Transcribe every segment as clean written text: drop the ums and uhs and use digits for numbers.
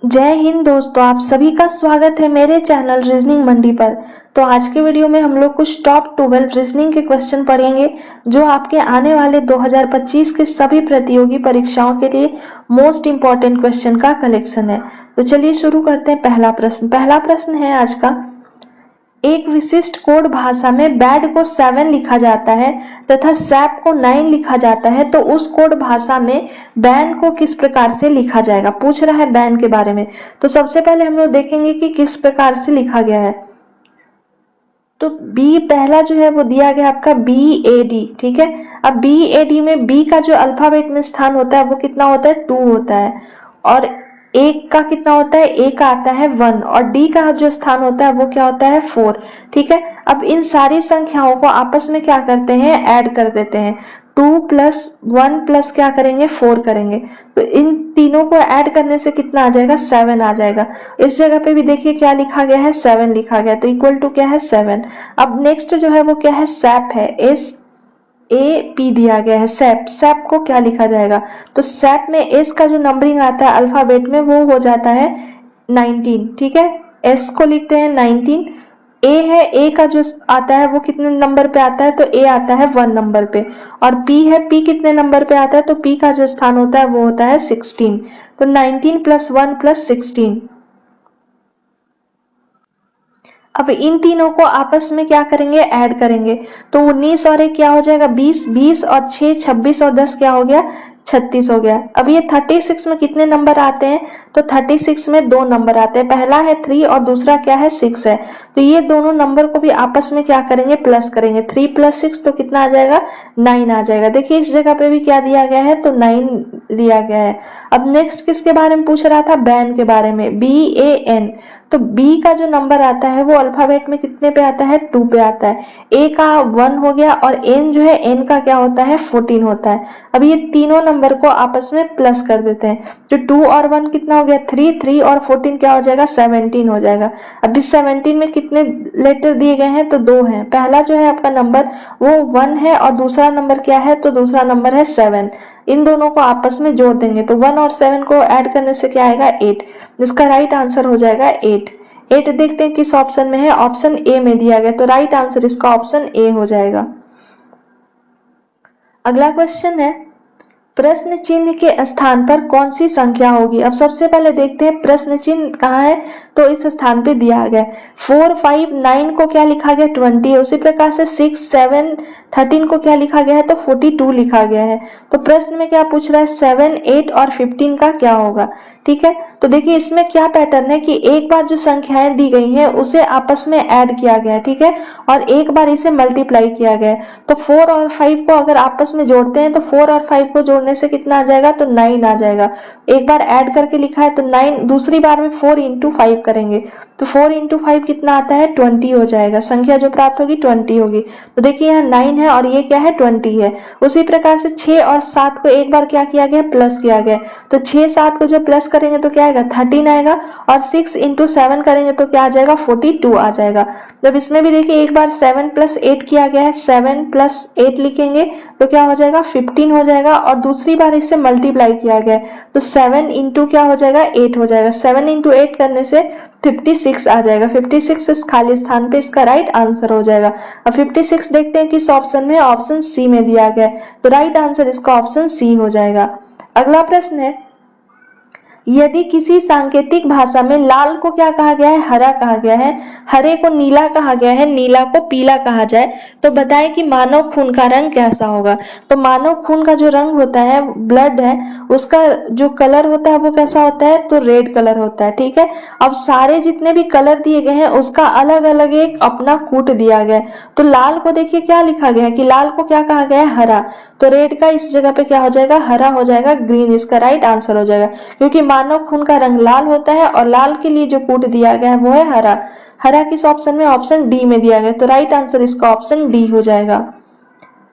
जय हिंद दोस्तों, आप सभी का स्वागत है मेरे चैनल रीजनिंग मंडी पर। तो आज के वीडियो में हम लोग कुछ टॉप 12 रीजनिंग के क्वेश्चन पढ़ेंगे जो आपके आने वाले 2025 के सभी प्रतियोगी परीक्षाओं के लिए मोस्ट इंपॉर्टेंट क्वेश्चन का कलेक्शन है। तो चलिए शुरू करते हैं। पहला प्रश्न है आज का, एक विशिष्ट कोड भाषा में बैड को 7 लिखा जाता है तथा सैप को 9 लिखा जाता है, तो उस कोड भाषा में बैन को किस प्रकार से लिखा जाएगा। पूछ रहा है बैन के बारे में। तो सबसे पहले हम लोग देखेंगे कि किस प्रकार से लिखा गया है। तो बी पहला जो है वो दिया गया आपका BAD, ठीक है। अब BAD में बी का जो अल्फाबेट में स्थान होता है वो कितना होता है, 2 होता है। और एक का कितना होता है, ए का आता है 1, और डी का जो स्थान होता है वो क्या होता है 4, ठीक है। अब इन सारी संख्याओं को आपस में क्या करते हैं, ऐड कर देते हैं। 2 प्लस 1 प्लस क्या करेंगे, 4 करेंगे। तो इन तीनों को ऐड करने से कितना आ जाएगा, 7 आ जाएगा। इस जगह पे भी देखिए क्या लिखा गया है, 7 लिखा गया, तो इक्वल टू क्या है 7। अब नेक्स्ट जो है वो क्या है, सैप है, SAP दिया गया है। सैप को क्या लिखा जाएगा, तो सैप में एस का जो नंबरिंग आता है अल्फाबेट में वो हो जाता है 19, ठीक है। एस को लिखते हैं 19। ए है, ए का जो आता है वो कितने नंबर पे आता है, तो ए आता है 1 नंबर पे। और पी है, पी कितने नंबर पे आता है, तो पी का जो स्थान होता है वो होता है 16। तो 19 प्लस 1 प्लस 16। अब इन तीनों को आपस में क्या करेंगे, ऐड करेंगे। तो 19 और 1 क्या हो जाएगा, 20, 20 और 6 26 और 10 क्या हो गया, 36 हो गया। अब ये 36 में कितने नंबर आते हैं, तो 36 में 2 नंबर आते हैं। पहला है 3 और दूसरा क्या है, 6 है। तो ये दोनों नंबर को भी आपस में क्या करेंगे, प्लस करेंगे। 3 प्लस 6 तो कितना आ जाएगा, 9 आ जाएगा। देखिए इस जगह पे भी क्या दिया गया है, तो 9 दिया गया है। अब नेक्स्ट किसके बारे में पूछ रहा था, बैन के बारे में, BAN। तो बी का जो नंबर आता है वो अल्फाबेट में कितने पे आता है, 2 पे आता है। ए का 1 हो गया, और एन जो है, एन का क्या होता है, 14 होता है। अब ये तीनों नंबर को आपस में प्लस कर देते हैं। तो 2 और 1 कितना हो गया, 3, 3 और 14 क्या हो जाएगा, 17 हो जाएगा। अब इस 17 में कितने लेटर दिए गए हैं, तो 2 हैं। पहला जो है आपका नंबर वो 1 है, और दूसरा नंबर क्या है, तो दूसरा नंबर है 7। इन दोनों को आपस में जोड़ देंगे तो 1 और 7 को ऐड करने से क्या आएगा, 8। जिसका राइट आंसर हो जाएगा 8। 8 देखते हैं किस ऑप्शन में है, ऑप्शन ए में दिया गया, तो राइट आंसर इसका ऑप्शन ए हो जाएगा। अगला क्वेश्चन है, प्रश्न चिन्ह के स्थान पर कौन सी संख्या होगी। अब सबसे पहले देखते हैं प्रश्न चिन्ह कहाँ है, तो इस स्थान पे दिया गया। 4, 5, 9 को क्या लिखा गया, 20 है। उसी प्रकार से 6, 7, 13 को क्या लिखा गया है, तो 42 लिखा गया है। तो प्रश्न में क्या पूछ रहा है, 7, 8 और 15 का क्या होगा, ठीक है। तो देखिए इसमें क्या पैटर्न है कि एक बार जो संख्याएं दी गई हैं उसे आपस में ऐड किया गया है, ठीक है, और एक बार इसे मल्टीप्लाई किया गया है। तो 4 और 5 को अगर आपस में जोड़ते हैं तो 4 और 5 को जोड़ने से कितना आ जाएगा, तो 9 आ जाएगा। एक बार ऐड करके लिखा है तो 9, दूसरी बार में 4 इंटू 5 करेंगे तो 4 इंटू 5 कितना आता है, 20 हो जाएगा। संख्या जो प्राप्त होगी 20 होगी। तो देखिए यहाँ 9 है और ये क्या है, 20 है। उसी प्रकार से 6 और 7 को एक बार क्या किया गया, प्लस किया गया। तो 6 7 को जब प्लस करेंगे तो क्या आएगा, 13 आएगा, और 6 इंटू 7 करेंगे तो क्या आ जाएगा, 42 आ जाएगा। जब इसमें भी देखिए एक बार 7 प्लस 8 किया गया है, 7 प्लस 8 लिखेंगे तो क्या हो जाएगा, 15 हो जाएगा, और दूसरी बार इसे मल्टीप्लाई किया गया है तो 7 इंटू क्या हो जाएगा, 8 हो जाएगा। 7 इंटू 8 करने से 56 आ जाएगा। 56 इस खाली स्थान पे इसका राइट आंसर हो जाएगा। अब 56 देखते हैं किस ऑप्शन में, ऑप्शन सी में दिया गया है, तो राइट आंसर इसका ऑप्शन सी हो जाएगा। अगला प्रश्न है, यदि किसी सांकेतिक भाषा में लाल को क्या कहा गया है, हरा कहा गया है, हरे को नीला कहा गया है, नीला को पीला कहा जाए, तो बताएं कि मानव खून का रंग कैसा होगा। तो मानव खून का जो रंग होता है, ब्लड है, उसका जो कलर होता है वो कैसा होता है, तो रेड कलर होता है, ठीक है। अब सारे जितने भी कलर दिए गए हैं उसका अलग अलग एक अपना कूट दिया गया है। तो लाल को देखिए क्या लिखा गया है कि लाल को क्या कहा गया है, हरा। तो रेड का इस जगह पे क्या हो जाएगा, हरा हो जाएगा, ग्रीन इसका राइट आंसर हो जाएगा, क्योंकि मानव खून का रंग लाल होता है और लाल के लिए जो कूट दिया गया है वो है हरा। हरा किस ऑप्शन में, ऑप्शन डी में दिया गया, तो राइट आंसर इसका ऑप्शन डी हो जाएगा।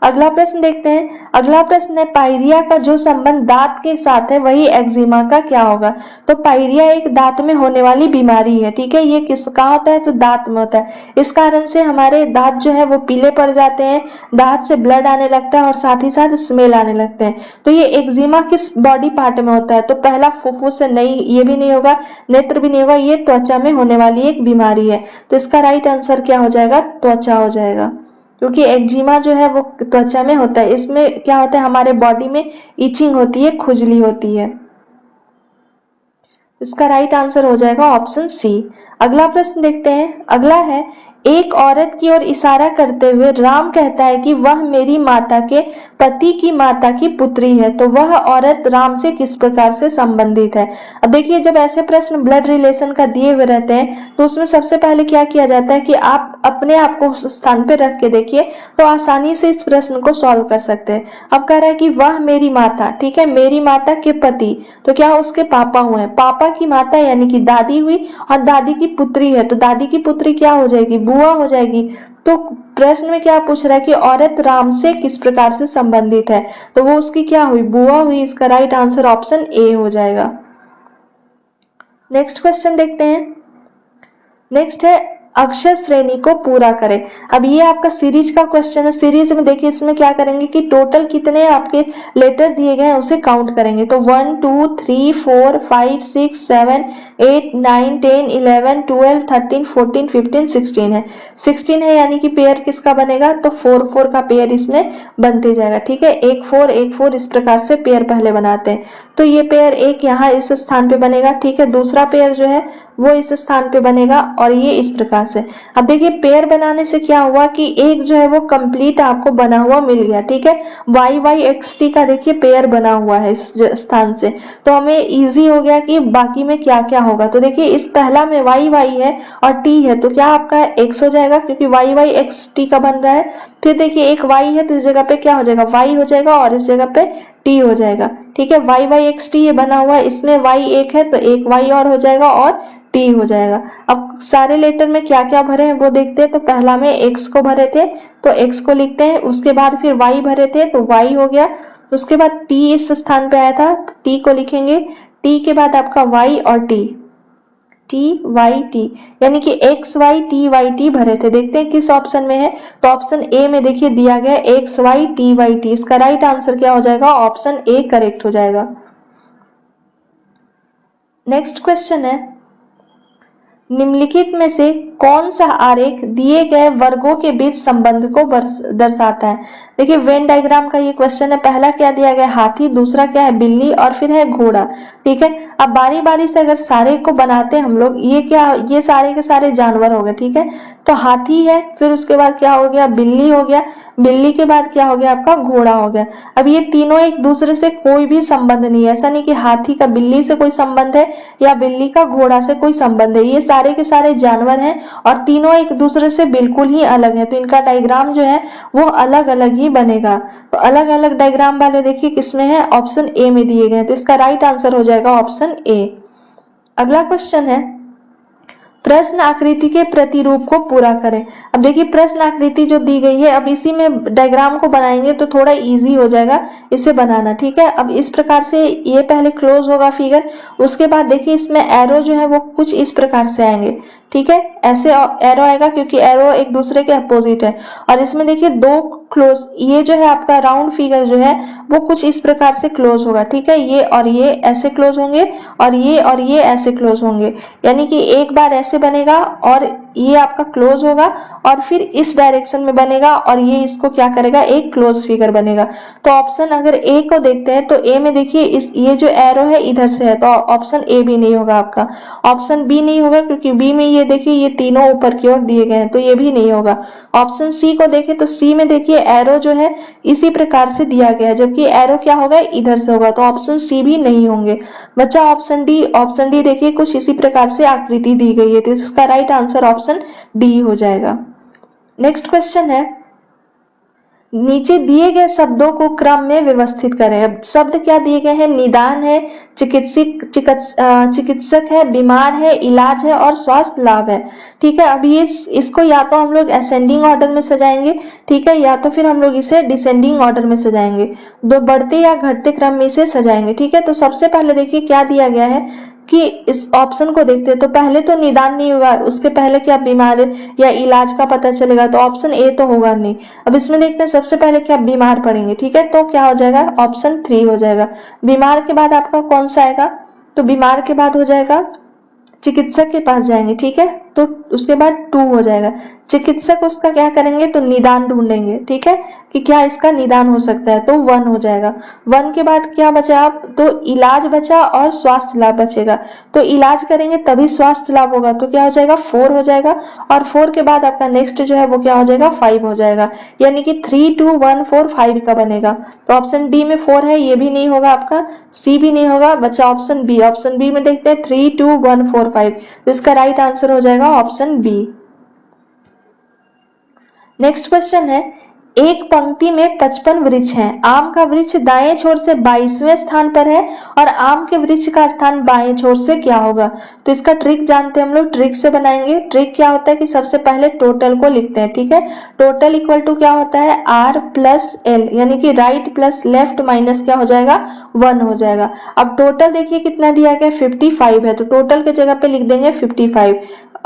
अगला प्रश्न देखते हैं। अगला प्रश्न है पायरिया का जो संबंध दांत के साथ है वही एक्जिमा का क्या होगा। तो पायरिया एक दांत में होने वाली बीमारी है, ठीक है। ये किस कहाँ होता है, तो दांत में होता है। इस कारण से हमारे दांत जो है वो पीले पड़ जाते हैं, दांत से ब्लड आने लगता है और साथ ही साथ स्मेल आने लगते हैं। तो ये एक्जिमा किस बॉडी पार्ट में होता है, तो पहला फुफ्फुस से नहीं, ये भी नहीं होगा, नेत्र भी नहीं होगा, ये त्वचा में होने वाली एक बीमारी है। तो इसका राइट आंसर क्या हो जाएगा, त्वचा हो जाएगा, क्योंकि एक्जिमा जो है वो त्वचा में होता है। इसमें क्या होता है, हमारे बॉडी में इचिंग होती है, खुजली होती है। इसका राइट आंसर हो जाएगा ऑप्शन सी। अगला प्रश्न देखते हैं। अगला है एक औरत की ओर इशारा करते हुए राम कहता है कि वह मेरी माता के पति की माता की पुत्री है। तो वह औरत राम से किस प्रकार से संबंधित है। अब देखिए, जब ऐसे प्रश्न ब्लड रिलेशन का दिए हुए रहते हैं तो उसमें सबसे पहले क्या किया जाता है कि आप अपने आप को उस स्थान पे रख के देखिए, तो आसानी से इस प्रश्न को सॉल्व कर सकते हैं। अब कह रहा है कि वह मेरी माता, ठीक है, मेरी माता के पति, तो क्या उसके पापा हुए, पापा की माता यानी कि दादी हुई, और दादी की पुत्री है, तो दादी की पुत्री क्या हो जाएगी, बुआ हो जाएगी। तो प्रश्न में क्या पूछ रहा है कि औरत राम से किस प्रकार से संबंधित है, तो वो उसकी क्या हुई, बुआ हुई। इसका राइट आंसर ऑप्शन ए हो जाएगा। नेक्स्ट क्वेश्चन देखते हैं। नेक्स्ट है अक्षर श्रेणी को पूरा करें। अब ये आपका सीरीज का क्वेश्चन है। सीरीज में देखिए, इसमें क्या करेंगे कि टोटल कितने आपके लेटर दिए गए हैं उसे काउंट करेंगे। तो 1 2 3 4 5 6 7 8 9 10 11 12 13 14 15 16 है। 16 है, यानी कि पेयर किसका बनेगा, तो 4 4 का पेयर इसमें बनते जाएगा, ठीक है। 1 4 1 4 इस प्रकार से पेयर पहले बनाते हैं। तो ये पेयर एक यहाँ इस स्थान पे बनेगा, ठीक है। दूसरा पेयर जो है वो इस स्थान पे बनेगा और ये इस प्रकार से। अब देखिए, पेयर बनाने से क्या हुआ कि एक जो है वो कंप्लीट आपको बना हुआ मिल गया, ठीक है। वाई वाई एक्स टी का देखिए पेयर बना हुआ है इस स्थान से, तो हमें इजी हो गया कि बाकी में क्या क्या होगा। तो देखिए, इस पहला में वाई वाई है और टी है, तो क्या आपका एक्स हो जाएगा, क्योंकि वाई वाई एक्स टी का बन रहा है। फिर देखिए, एक वाई है तो इस जगह पे क्या हो जाएगा, वाई हो जाएगा, और इस जगह पे टी हो जाएगा, ठीक है। वाई वाई एक्स टी ये बना हुआ है, इसमें वाई एक है तो एक वाई और हो जाएगा और टी हो जाएगा। अब सारे लेटर में क्या क्या भरे हैं वो देखते हैं। तो पहला में एक्स को भरे थे तो एक्स को लिखते हैं, उसके बाद फिर वाई भरे थे तो वाई हो गया, उसके बाद टी इस स्थान पे आया था, टी को लिखेंगे, टी के बाद आपका वाई और टी, टी वाई टी, यानी कि X Y T Y T भरे थे। देखते हैं किस ऑप्शन में है, तो ऑप्शन ए में देखिए दिया गया X Y T Y T. इसका राइट आंसर क्या हो जाएगा, ऑप्शन ए करेक्ट हो जाएगा। नेक्स्ट क्वेश्चन है निम्नलिखित में से कौन सा आरेख दिए गए वर्गों के बीच संबंध को दर्शाता है। देखिए, वेन डायग्राम का ये क्वेश्चन है। पहला क्या दिया गया, हाथी, दूसरा क्या है, बिल्ली, और फिर है घोड़ा, ठीक है। अब बारी बारी से अगर सारे को बनाते हैं हम लोग, ये क्या, ये सारे के सारे जानवर हो गए, ठीक है। तो हाथी है, फिर उसके बाद क्या हो गया, बिल्ली हो गया, बिल्ली के बाद क्या हो गया आपका, घोड़ा हो गया। अब ये तीनों एक दूसरे से कोई भी संबंध नहीं है। ऐसा नहीं कि हाथी का बिल्ली से कोई संबंध है या बिल्ली का घोड़ा से कोई संबंध है। ये सारे के सारे जानवर हैं और तीनों एक दूसरे से बिल्कुल ही अलग है, तो इनका डायग्राम जो है वो अलग अलग ही बनेगा। तो अलग अलग डायग्राम वाले देखिए किसमें है, ऑप्शन ए में दिए गए, तो इसका राइट आंसर हो जाएगा ऑप्शन ए। अगला क्वेश्चन है प्रश्न आकृति के प्रतिरूप को पूरा करें। अब देखिए, प्रश्न आकृति जो दी गई है, अब इसी में डायग्राम को बनाएंगे तो थोड़ा इजी हो जाएगा इसे बनाना, ठीक है। अब इस प्रकार से ये पहले क्लोज होगा फिगर, उसके बाद देखिए इसमें एरो जो है वो कुछ इस प्रकार से आएंगे, ठीक है। ऐसे एरो आएगा क्योंकि एरो एक दूसरे के अपोजिट है, और इसमें देखिए दो क्लोज, ये जो है आपका राउंड फिगर जो है वो कुछ इस प्रकार से क्लोज होगा, ठीक है। ये और ये ऐसे क्लोज होंगे और ये ऐसे क्लोज होंगे, यानी कि एक बार ऐसे बनेगा और ये आपका क्लोज होगा और फिर इस डायरेक्शन में बनेगा और ये इसको क्या करेगा, एक क्लोज फिगर बनेगा। तो ऑप्शन अगर ए को देखते हैं तो ए में देखिए इस ये जो एरो है इधर से है, तो ऑप्शन ए भी नहीं होगा आपका। ऑप्शन बी नहीं होगा क्योंकि बी में ये देखिए ये तीनों ऊपर की ओर दिए गए हैं, तो ये भी नहीं होगा। ऑप्शन सी को देखें तो सी में देखिए एरो जो है इसी प्रकार से दिया गया है, जबकि एरो क्या होगा, इधर से होगा, तो ऑप्शन सी भी नहीं होंगे। बच्चा ऑप्शन डी देखिए कुछ इसी प्रकार से आकृति दी गई है, तो इसका राइट आंसर ऑप्शन डी हो जाएगा। नेक्स्ट क्वेश्चन है नीचे दिए गए शब्दों को क्रम में व्यवस्थित करें। अब शब्द क्या दिए गए हैं? निदान है, चिकित्सक है, बीमार है, इलाज है और स्वास्थ्य लाभ है। ठीक है, अब ये इसको या तो हम लोग असेंडिंग ऑर्डर में सजाएंगे, ठीक है, या तो फिर हम लोग इसे डिसेंडिंग ऑर्डर में सजाएंगे, दो बढ़ते या घटते क्रम में इसे सजाएंगे। ठीक है, तो सबसे पहले देखिए क्या दिया गया है कि इस ऑप्शन को देखते हैं तो पहले तो निदान नहीं होगा, उसके पहले क्या बीमार या इलाज का पता चलेगा, तो ऑप्शन ए तो होगा नहीं। अब इसमें देखते हैं सबसे पहले क्या बीमार पड़ेंगे। ठीक है, तो क्या हो जाएगा? ऑप्शन 3 हो जाएगा। बीमार के बाद आपका कौन सा आएगा? तो बीमार के बाद हो जाएगा चिकित्सक के पास जाएंगे। ठीक है, तो उसके बाद 2 हो जाएगा। चिकित्सक उसका क्या करेंगे? तो निदान ढूंढेंगे। ठीक है, कि क्या इसका निदान हो सकता है, तो 1 हो जाएगा। 1 के बाद क्या बचा? आप तो इलाज बचा और स्वास्थ्य लाभ बचेगा, तो इलाज करेंगे तभी स्वास्थ्य लाभ होगा, तो क्या हो जाएगा? 4 हो जाएगा। और 4 के बाद आपका नेक्स्ट जो है वो क्या हो जाएगा? 5 हो जाएगा, यानी कि 3 2 1 4 5 का बनेगा। तो ऑप्शन डी में 4 है, ये भी नहीं होगा आपका, सी भी नहीं होगा, बचा ऑप्शन बी। ऑप्शन बी में देखते हैं 3 2 1 4 5, तो इसका राइट आंसर हो जाएगा ऑप्शन बी। नेक्स्ट क्वेश्चन है, एक पंक्ति में 55 वृक्ष हैं। आम का वृक्ष दाएं छोर से 22वें स्थान पर है और आम के वृक्ष का स्थान बाएं छोर से क्या होगा? तो इसका ट्रिक जानते हैं हम लोग, ट्रिक से बनाएंगे। ट्रिक क्या होता है कि सबसे पहले टोटल को लिखते हैं। ठीक है, टोटल इक्वल टू क्या होता है? आर प्लस एल, यानी कि राइट प्लस लेफ्ट माइनस क्या हो जाएगा? 1 हो जाएगा। अब टोटल देखिए कितना दिया गया? 55 है, तो टोटल के जगह पे लिख देंगे 55।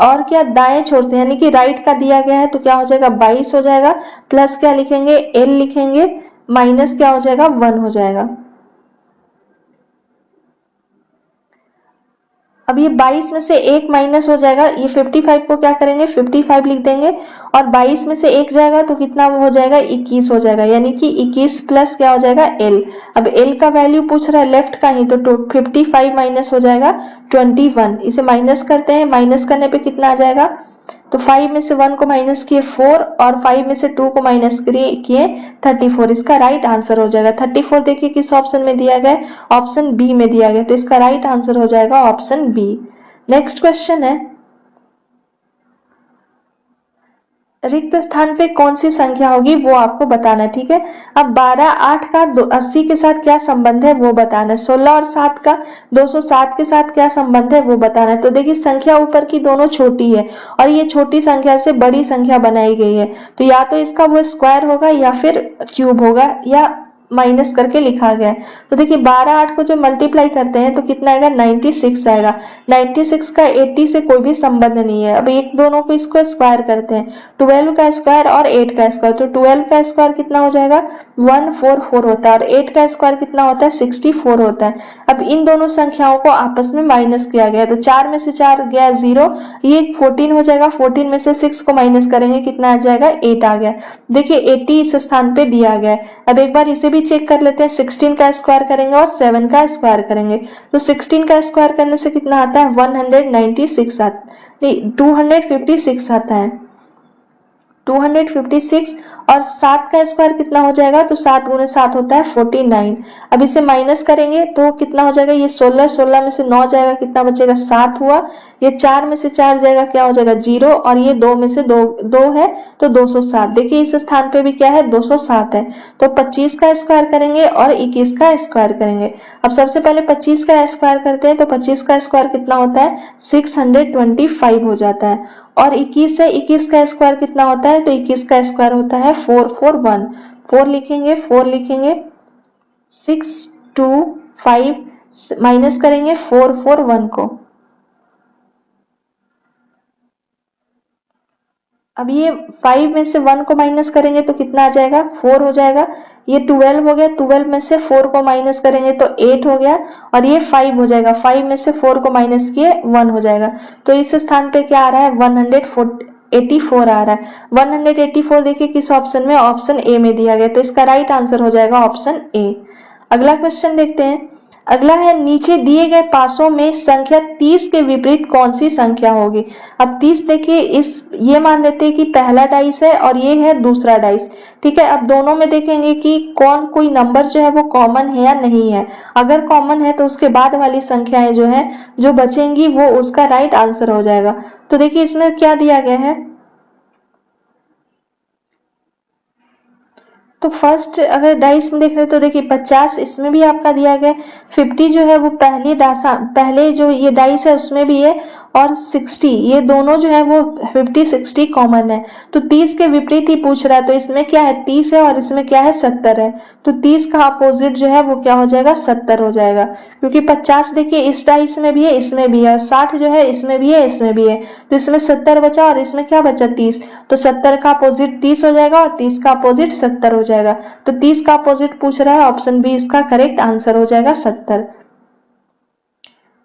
और क्या? दाएं छोर से यानी कि राइट का दिया गया है, तो क्या हो जाएगा? 22 हो जाएगा। प्लस क्या लिखेंगे? एल लिखेंगे, माइनस क्या हो जाएगा? 1 हो जाएगा। अब ये 22 में से एक माइनस हो जाएगा, ये 55 को क्या करेंगे? 55 लिख देंगे, और 22 में से एक जाएगा तो कितना हो जाएगा? 21 हो जाएगा, यानी कि 21 प्लस क्या हो जाएगा? एल। अब एल का वैल्यू पूछ रहा है लेफ्ट का ही, तो 55 माइनस हो जाएगा 21। इसे माइनस करते हैं, माइनस करने पे कितना आ जाएगा? तो 5 में से 1 को माइनस किए 4, और 5 में से 2 को माइनस किए 34। इसका राइट आंसर हो जाएगा 34। देखिए किस ऑप्शन में दिया गया? ऑप्शन बी में दिया गया, तो इसका राइट आंसर हो जाएगा ऑप्शन बी। नेक्स्ट क्वेश्चन है, रिक्त स्थान पे कौन सी संख्या होगी वो आपको बताना है। ठीक है, अब 12 8 का 80 के साथ क्या संबंध है वो बताना है। 16 और 7 का 207 के साथ क्या संबंध है वो बताना है। तो देखिए संख्या ऊपर की दोनों छोटी है और ये छोटी संख्या से बड़ी संख्या बनाई गई है, तो या तो इसका वो स्क्वायर होगा या फिर क्यूब होगा, या माइनस करके लिखा गया है। तो देखिए 12 8 को जो मल्टीप्लाई करते हैं तो कितना आएगा? 96 आएगा। 96 का 80 से कोई भी संबंध नहीं है। अब एक दोनों को इसको स्क्वायर करते हैं, 12 का स्क्वायर और 8 का स्क्वायर, तो 12 का स्क्वायर कितना हो जाएगा? 144 होता है, और 8 का स्क्वायर कितना होता है? 64 होता है। अब इन दोनों संख्याओं को आपस में माइनस किया गया, तो 4 में से 4 गया 0, ये 14 हो जाएगा। 14 में से 6 को माइनस करेंगे, कितना आ जाएगा? 8 आ गया। देखिए 80 इस स्थान पे दिया गया है। अब एक बार इसे भी चेक कर लेते हैं, 16 का स्क्वायर करेंगे और 7 का स्क्वायर करेंगे, तो 16 का स्क्वायर करने से कितना आता है? 196 नहीं 256 आता है, 256। और 7 का स्क्वायर कितना हो जाएगा? तो 7 गुणे 7 होता है 49। अब इसे माइनस करेंगे तो कितना हो जाएगा? ये 16, 16 में से 9 जाएगा, कितना बचेगा? 7 हुआ। ये 4 में से 4 जाएगा, क्या हो जाएगा? 0, और ये 2 में से 2 है तो 207। देखिए इस स्थान पे भी क्या है? 207 है। तो 25 का स्क्वायर करेंगे और 21 का स्क्वायर करेंगे। अब सबसे पहले 25 का स्क्वायर करते हैं, तो 25 का स्क्वायर कितना होता है? 625 हो जाता है। और 21 से 21 का स्क्वायर कितना होता है? तो 21 का स्क्वायर होता है 441। 4 लिखेंगे, 4 लिखेंगे, 625 माइनस करेंगे 441 को। अब ये 5 में से 1 को माइनस करेंगे तो कितना आ जाएगा? 4 हो जाएगा। ये 12 हो गया, 12 में से 4 को माइनस करेंगे तो 8 हो गया, और ये 5 हो जाएगा। 5 में से 4 को माइनस किए 1 हो जाएगा। तो इस स्थान पे क्या आ रहा है? 184 आ रहा है। 184 देखिए किस ऑप्शन में? ऑप्शन ए में दिया गया, तो इसका राइट आंसर हो जाएगा ऑप्शन ए। अगला क्वेश्चन देखते हैं। अगला है, नीचे दिए गए पासों में संख्या 30 के विपरीत कौन सी संख्या होगी? अब 30 देखिए, ये मान लेते हैं कि पहला डाइस है और ये है दूसरा डाइस। ठीक है, अब दोनों में देखेंगे कि कोई नंबर जो है वो कॉमन है या नहीं है। अगर कॉमन है तो उसके बाद वाली संख्याएं जो है जो बचेंगी वो उसका राइट आंसर हो जाएगा। तो देखिए इसमें क्या दिया गया है? तो फर्स्ट अगर डाइस में देख रहे तो देखिए 50 इसमें भी आपका दिया गया, 50 जो है वो पहले जो ये डाइस है उसमें भी है, और 60 ये दोनों जो है वो 50 60 कॉमन है। तो 30 के विपरीत ही पूछ रहा है, तो इसमें क्या है 30 है और इसमें क्या है 70 है। तो 30 का अपोजिट जो है वो क्या हो जाएगा 70 हो जाएगा, क्योंकि 50 देखिए इस डाइस में भी है इसमें भी है, और 60 जो है इसमें भी है इसमें भी है, तो इसमें 70 बचा और इसमें क्या बचा 30। तो 70 का अपोजिट 30 हो जाएगा और 30 का अपोजिट 70 हो जाएगा। तो 30 का अपोजिट पूछ रहा है, ऑप्शन बी इसका करेक्ट आंसर हो जाएगा 70।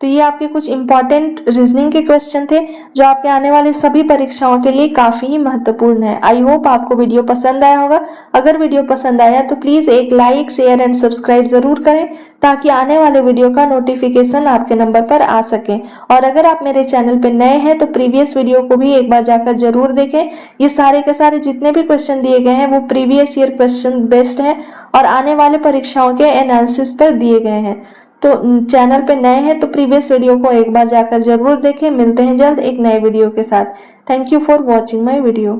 तो ये आपके कुछ इंपॉर्टेंट रीजनिंग के क्वेश्चन थे जो आपके आने वाले सभी परीक्षाओं के लिए काफी महत्वपूर्ण है। आई होप आपको वीडियो पसंद आया होगा। अगर वीडियो पसंद आया तो प्लीज एक लाइक शेयर एंड सब्सक्राइब जरूर करें, ताकि आने वाले वीडियो का नोटिफिकेशन आपके नंबर पर आ सके। और अगर आप मेरे चैनल पर नए हैं तो प्रीवियस वीडियो को भी एक बार जाकर जरूर देखें। ये सारे के सारे जितने भी क्वेश्चन दिए गए हैं वो प्रीवियस ईयर क्वेश्चन बेस्ड है और आने वाले परीक्षाओं के एनालिसिस पर दिए गए हैं। तो चैनल पे नए हैं तो प्रीवियस वीडियो को एक बार जाकर जरूर देखें। मिलते हैं जल्द एक नए वीडियो के साथ। Thank you for watching my video.